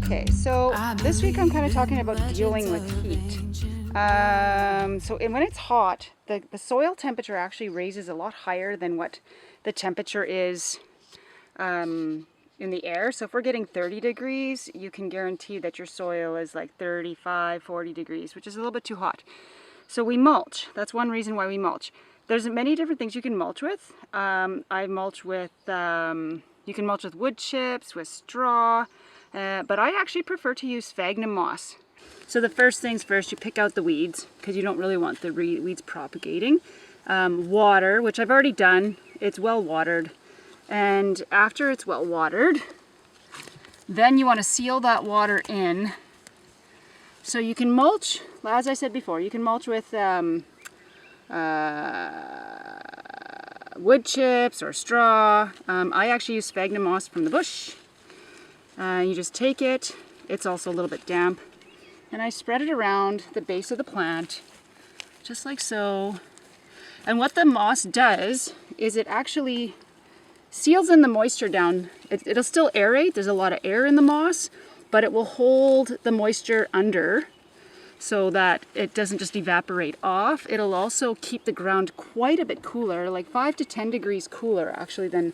Okay, so this week I'm kind of talking about dealing with heat. When it's hot, the soil temperature actually raises a lot higher than what the temperature is in the air. So if we're getting 30 degrees, you can guarantee that your soil is like 35, 40 degrees, which is a little bit too hot. So we mulch. That's one reason why we mulch. There's many different things you can mulch with. I mulch with, you can mulch with wood chips, with straw, but I actually prefer to use sphagnum moss. So the first things first, you pick out the weeds because you don't really want the weeds propagating. Water, which I've already done, it's well watered. And after it's well watered, then you want to seal that water in. So you can mulch, as I said before, you can mulch with wood chips or straw. I actually use sphagnum moss from the bush. You just take it, it's also a little bit damp, and I spread it around the base of the plant, just like so. And what the moss does is it actually seals in the moisture down. It'll still aerate, there's a lot of air in the moss, but it will hold the moisture under so that it doesn't just evaporate off. It'll also keep the ground quite a bit cooler, like 5 to 10 degrees cooler actually than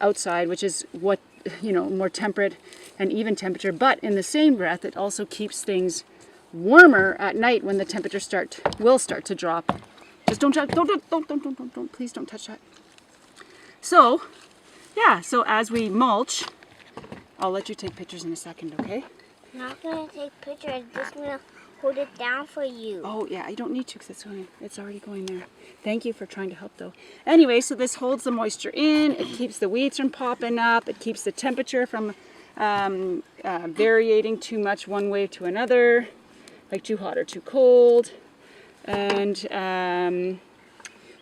outside, which is what, you know, more temperate and even temperature. But in the same breath, it also keeps things warmer at night when the temperature will start to drop. Just don't touch, don't, please don't touch that. So, yeah, so as we mulch, I'll let you take pictures in a second, okay? I'm not gonna take pictures, I'm just gonna hold it down for you. Oh yeah, I don't need to because it's already going there. Thank you for trying to help though. Anyway, so this holds the moisture in, it keeps the weeds from popping up, it keeps the temperature from varying too much one way to another, like too hot or too cold. And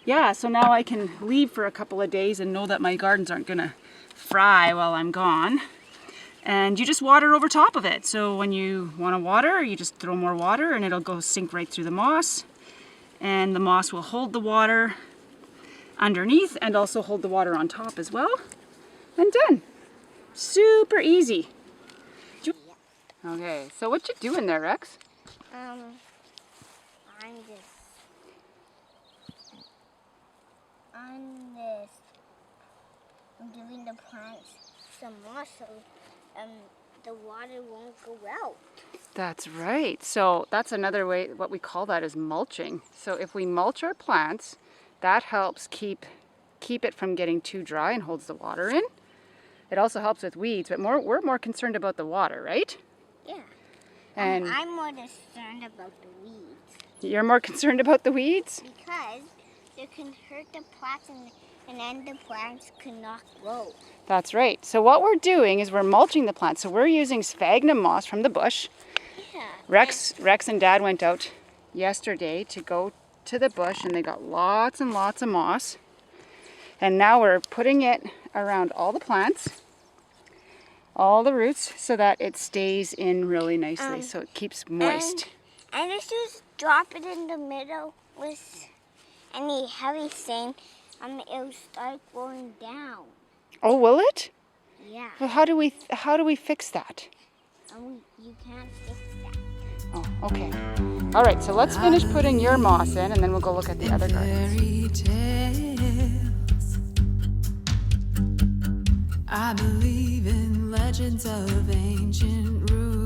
yeah, so now I can leave for a couple of days and know that my gardens aren't gonna fry while I'm gone. And you just water over top of it. So when you want to water, you just throw more water and it'll go sink right through the moss. And the moss will hold the water underneath and also hold the water on top as well. And done. Super easy. Okay, so what you doing there, Rex? I'm giving the plants some moss so the water won't go out. That's right. So that's another way, what we call that is mulching. So if we mulch our plants, that helps keep it from getting too dry and holds the water in. It also helps with weeds, but we're more concerned about the water, right? Yeah. And I'm more concerned about the weeds. You're more concerned about the weeds? Because they can hurt the plants and then the plants cannot grow. That's right. So what we're doing is we're mulching the plants. So we're using sphagnum moss from the bush. Yeah. Rex and Dad went out yesterday to go to the bush and they got lots and lots of moss. And now we're putting it around all the plants, all the roots, so that it stays in really nicely, so it keeps moist. And if you just drop it in the middle with any heavy thing, it'll start going down. Oh, will it? Yeah. Well, how do we fix that? You can't fix that. Oh, okay. All right, so let's finish putting your moss in, and then we'll go look at the other gardens. I believe in legends of ancient roots.